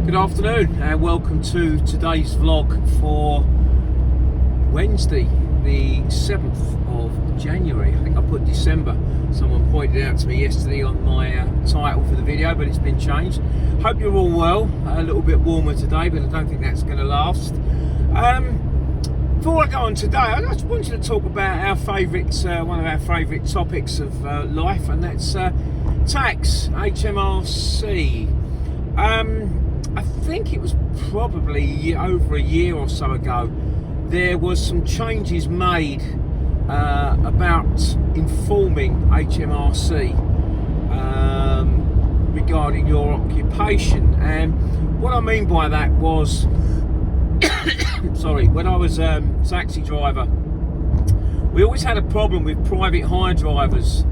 Good afternoon and welcome to today's vlog for Wednesday the 7th of January. I think I put December. Someone pointed out to me yesterday on my title for the video, but it's been changed. Hope you're all well. A little bit warmer today, but I don't think that's going to last. Before I go on today, I just wanted to talk about our favourite, one of our favourite topics of life, and that's tax, HMRC. I think it was probably over a year or so ago, there was some changes made about informing HMRC regarding your occupation. And what I mean by that was, sorry, when I was a taxi driver, we always had a problem with private hire drivers.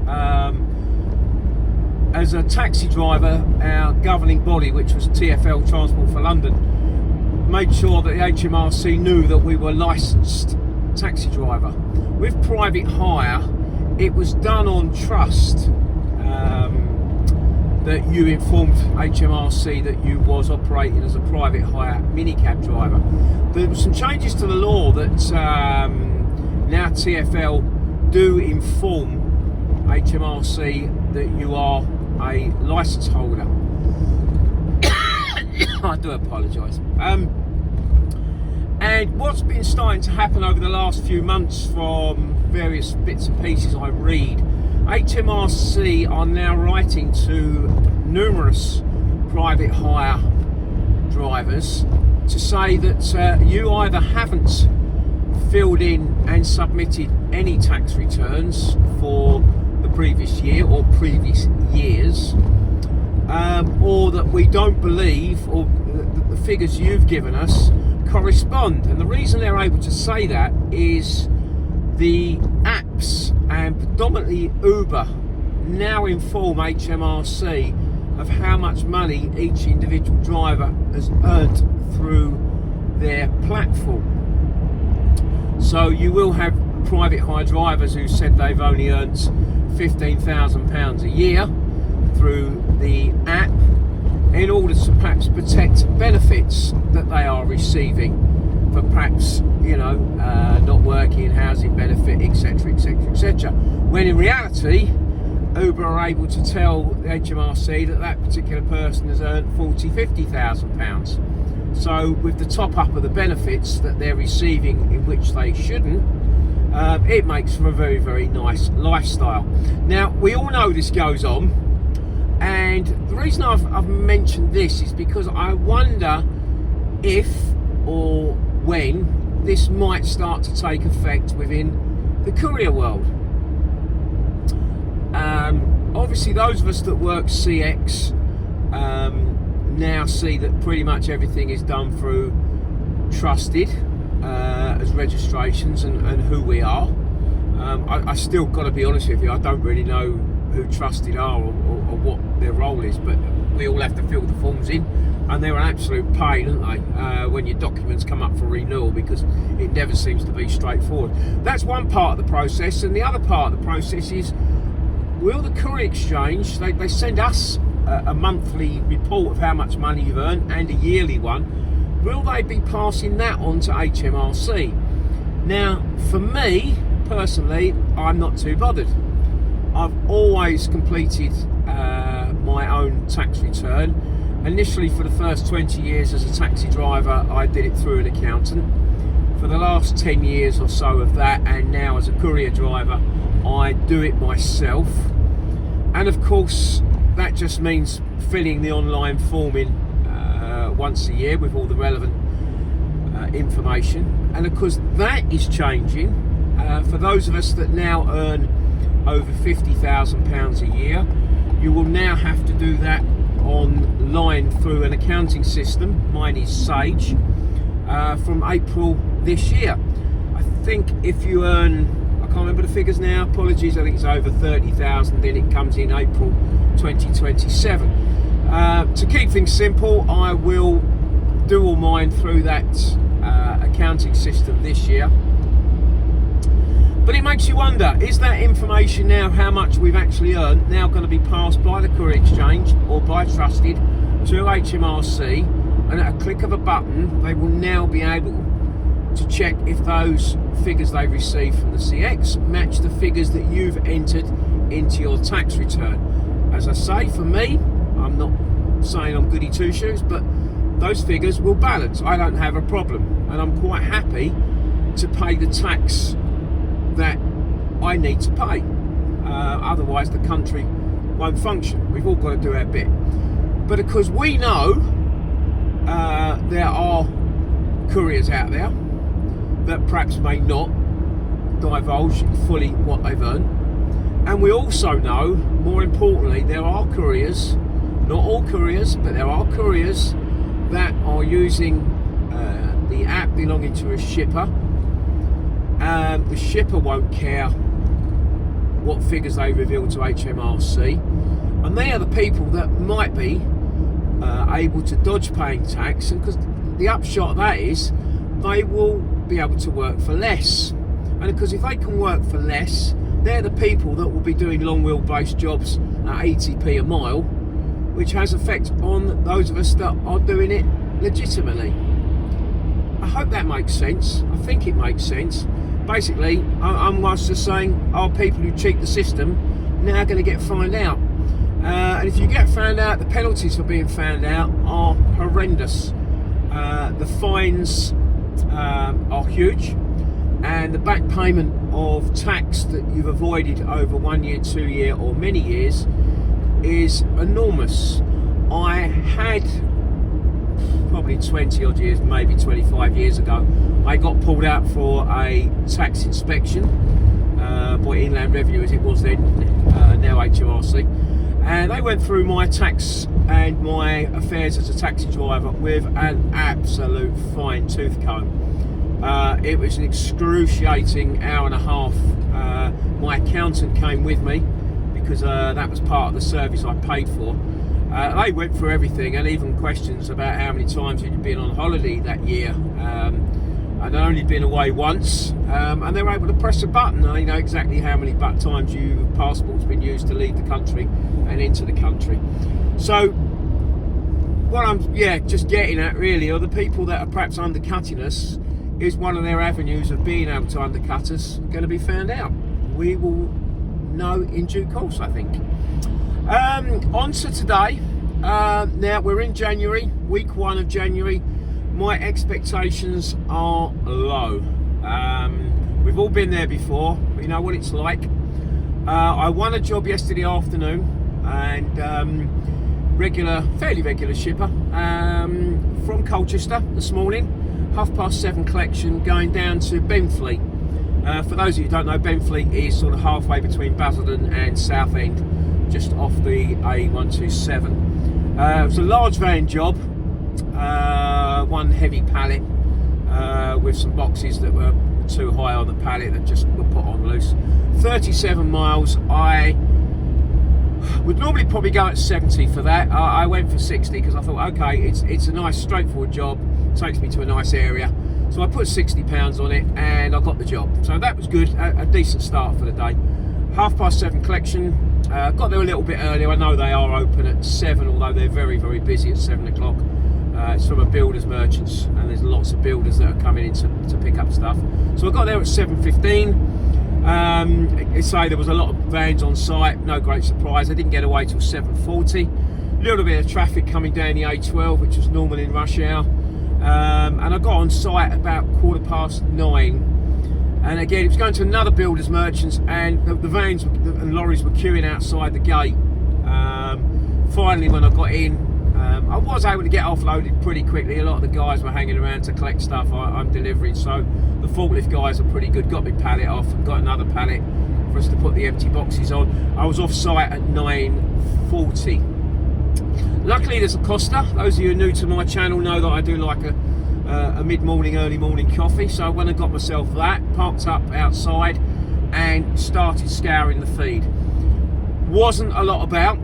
As a taxi driver, our governing body, which was TfL, Transport for London, made sure that the HMRC knew that we were licensed taxi driver. With private hire, it was done on trust, that you informed HMRC that you was operating as a private hire minicab driver. There were some changes to the law that now TfL do inform HMRC that you are a licence holder. I do apologise. And what's been starting to happen over the last few months from various bits and pieces I read, HMRC are now writing to numerous private hire drivers to say that you either haven't filled in and submitted any tax returns for the previous year or previous years, or that we don't believe or the figures you've given us correspond. And the reason they're able to say that is the apps, and predominantly Uber, now inform HMRC of how much money each individual driver has earned through their platform. So you will have private hire drivers who said they've only earned £15,000 a year through the app in order to perhaps protect benefits that they are receiving for perhaps, not working, housing benefit, etc, etc, etc. When in reality, Uber are able to tell the HMRC that that particular person has earned £40,000-50,000. So with the top up of the benefits that they're receiving in which they shouldn't, it makes for a very, very nice lifestyle. Now, we all know this goes on, and the reason I've mentioned this is because I wonder if or when this might start to take effect within the courier world. Obviously, those of us that work CX now see that pretty much everything is done through trusted as registrations and who we are. I still got to be honest with you, I don't really know who trusted are or what their role is, but we all have to fill the forms in, and they're an absolute pain, aren't they, when your documents come up for renewal, because it never seems to be straightforward. That's one part of the process, and the other part of the process is, will the courier exchange, they send us a monthly report of how much money you've earned and a yearly one, will they be passing that on to HMRC? Now, for me personally, I'm not too bothered. I've always completed my own tax return. Initially, for the first 20 years as a taxi driver, I did it through an accountant. For the last 10 years or so of that, and now as a courier driver, I do it myself. And of course, that just means filling the online form in once a year with all the relevant information. And of course, that is changing. For those of us that now earn over £50,000 a year, you will now have to do that online through an accounting system. Mine is Sage, from April this year. I think if you earn, I can't remember the figures now, apologies, I think it's over 30,000, then it comes in April 2027. To keep things simple, I will do all mine through that accounting system this year. But it makes you wonder, is that information now, how much we've actually earned, now going to be passed by the courier exchange or by trusted to HMRC and at a click of a button they will now be able to check if those figures they receive from the CX match the figures that you've entered into your tax return. As I say, for me, I'm not saying I'm goody two shoes, but those figures will balance. I don't have a problem, and I'm quite happy to pay the tax that I need to pay. Otherwise the country won't function. We've all got to do our bit. But because we know there are couriers out there that perhaps may not divulge fully what they've earned, and we also know, more importantly, there are couriers, not all couriers, but there are couriers that are using the app belonging to a shipper. The shipper won't care what figures they reveal to HMRC, and they are the people that might be able to dodge paying tax, and because the upshot of that is they will be able to work for less, and because if they can work for less, they're the people that will be doing long wheelbase jobs at 80p a mile, which has effect on those of us that are doing it legitimately. I hope that makes sense. I think it makes sense. Basically, I'm just saying, are people who cheat the system now going to get found out? And if you get found out, the penalties for being found out are horrendous. The fines are huge, and the back payment of tax that you've avoided over 1 year, 2 year, or many years is enormous. I had probably 20 odd years, maybe 25 years ago, I got pulled out for a tax inspection by Inland Revenue, as it was then, now HMRC, and they went through my tax and my affairs as a taxi driver with an absolute fine tooth comb. It was an excruciating hour and a half. My accountant came with me because that was part of the service I paid for. They went through everything, and even questions about how many times you'd been on holiday that year. I'd only been away once, and they were able to press a button and they know exactly how many times your passport's been used to leave the country and into the country. So what I'm just getting at really are the people that are perhaps undercutting us. Is one of their avenues of being able to undercut us going to be found out? We will know in due course, I think. On to today. Now we're in January, week 1 of January. My expectations are low. We've all been there before. We know what it's like. I won a job yesterday afternoon, and fairly regular shipper from Colchester this morning. 7:30 collection going down to Benfleet. For those of you who don't know, Benfleet is sort of halfway between Basildon and Southend, just off the A127. It was a large van job, one heavy pallet with some boxes that were too high on the pallet that just were put on loose. 37 miles. I would normally probably go at 70 for that. I went for 60 because I thought, okay, it's a nice straightforward job, takes me to a nice area, so I put £60 on it and I got the job, so that was good. A decent start for the day. 7:30 collection. Got there a little bit earlier. I know they are open at 7, although they're very, very busy at 7 o'clock. It's from a builder's merchants, and there's lots of builders that are coming in to pick up stuff. So I got there at 7:15. There was a lot of vans on site, no great surprise. I didn't get away till 7:40. A little bit of traffic coming down the A12, which was normal in rush hour. And I got on site about 9:15. And again, it was going to another builder's merchants, and the vans and lorries were queuing outside the gate. Finally, when I got in, I was able to get offloaded pretty quickly. A lot of the guys were hanging around to collect stuff I'm delivering, so the forklift guys are pretty good. Got my pallet off and got another pallet for us to put the empty boxes on. I was off site at 9:40. Luckily, there's a Costa. Those of you who are new to my channel know that I do like a mid-morning, early morning coffee. So when I got myself that, parked up outside and started scouring the feed. Wasn't a lot about.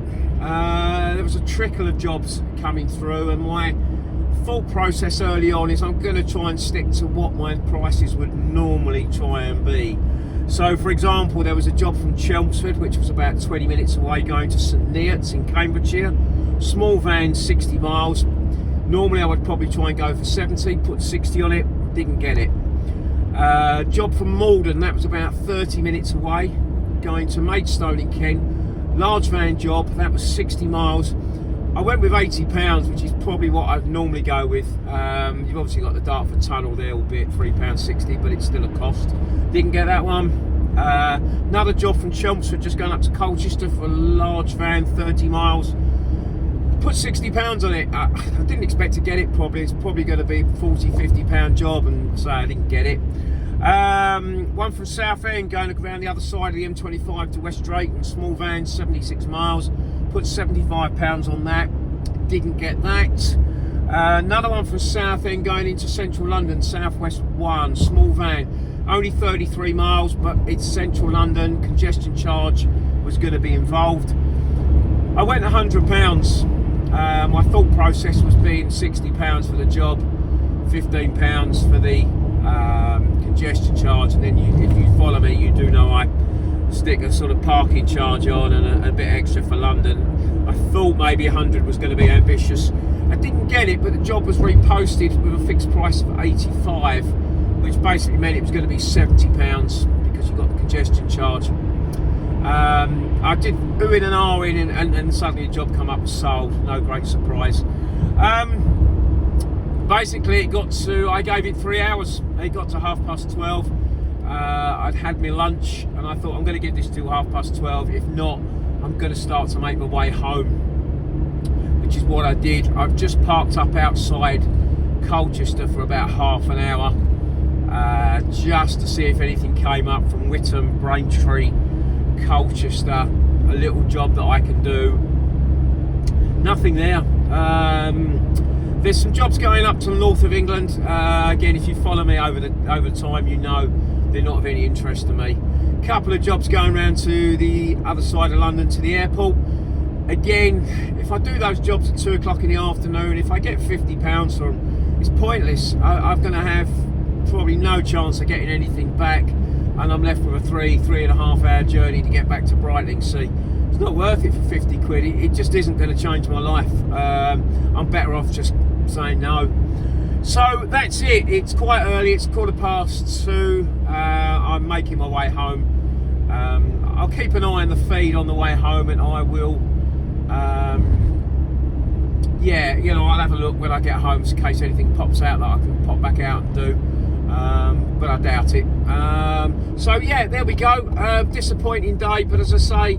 There was a trickle of jobs coming through, and my thought process early on is I'm going to try and stick to what my prices would normally try and be. So for example, there was a job from Chelmsford, which was about 20 minutes away, going to St Neots in Cambridgeshire. Small van, 60 miles. Normally I would probably try and go for 70, put 60 on it, didn't get it. Job from Malden, that was about 30 minutes away, going to Maidstone in Kent. Large van job, that was 60 miles. I went with £80, which is probably what I'd normally go with. You've obviously got the Dartford Tunnel there, albeit £3.60, but it's still a cost. Didn't get that one. Another job from Chelmsford, just going up to Colchester for a large van, 30 miles. Put £60 on it. I didn't expect to get it probably. It's probably going to be a £40, £50 job, and so I didn't get it. One from Southend, going around the other side of the M25 to West Drayton, small van, 76 miles. Put £75 on that, didn't get that. Another one from Southend going into central London, Southwest 1, small van, only 33 miles, but it's central London, congestion charge was going to be involved. I went £100. My thought process was being £60 for the job, £15 for the congestion charge, and then if you follow me, you do know I stick a sort of parking charge on and a bit extra for London. I thought maybe 100 was going to be ambitious. I didn't get it, but the job was reposted with a fixed price of 85, which basically meant it was going to be £70 because you got the congestion charge. I did ooh in and ah in, and suddenly a job come up and sold. No great surprise. Basically, I gave it 3 hours. It got to 12:30. I'd had my lunch, and I thought I'm going to get this till 12:30. If not, I'm going to start to make my way home, which is what I did. I've just parked up outside Colchester for about half an hour, just to see if anything came up from Witham, Braintree, Colchester, a little job that I can do. Nothing there. There's some jobs going up to the north of England. Again, if you follow me over time, you know they're not of any interest to me. A couple of jobs going around to the other side of London to the airport. Again, if I do those jobs at 2 o'clock in the afternoon, if I get £50 for them, it's pointless. I'm going to have probably no chance of getting anything back, and I'm left with a 3.5 hour journey to get back to Brightlingsea. It's not worth it for 50 quid. It just isn't going to change my life. I'm better off just saying no. So that's it. It's quite early. It's 2:15. I'm making my way home. I'll keep an eye on the feed on the way home, and I will yeah, you know, I'll have a look when I get home in case anything pops out that I can pop back out and do, but I doubt it. So yeah, there we go. Disappointing day, but as I say,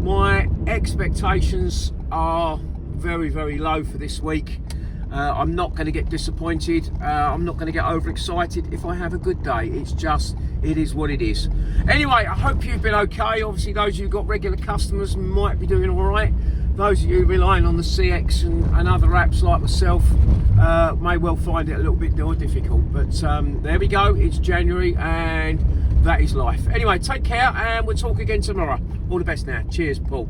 my expectations are very, very low for this week. I'm not going to get disappointed. I'm not going to get overexcited if I have a good day. It is what it is. Anyway, I hope you've been okay. Obviously, those of you who've got regular customers might be doing all right. Those of you relying on the CX and other apps like myself may well find it a little bit more difficult. But there we go. It's January, and that is life. Anyway, take care, and we'll talk again tomorrow. All the best now. Cheers, Paul.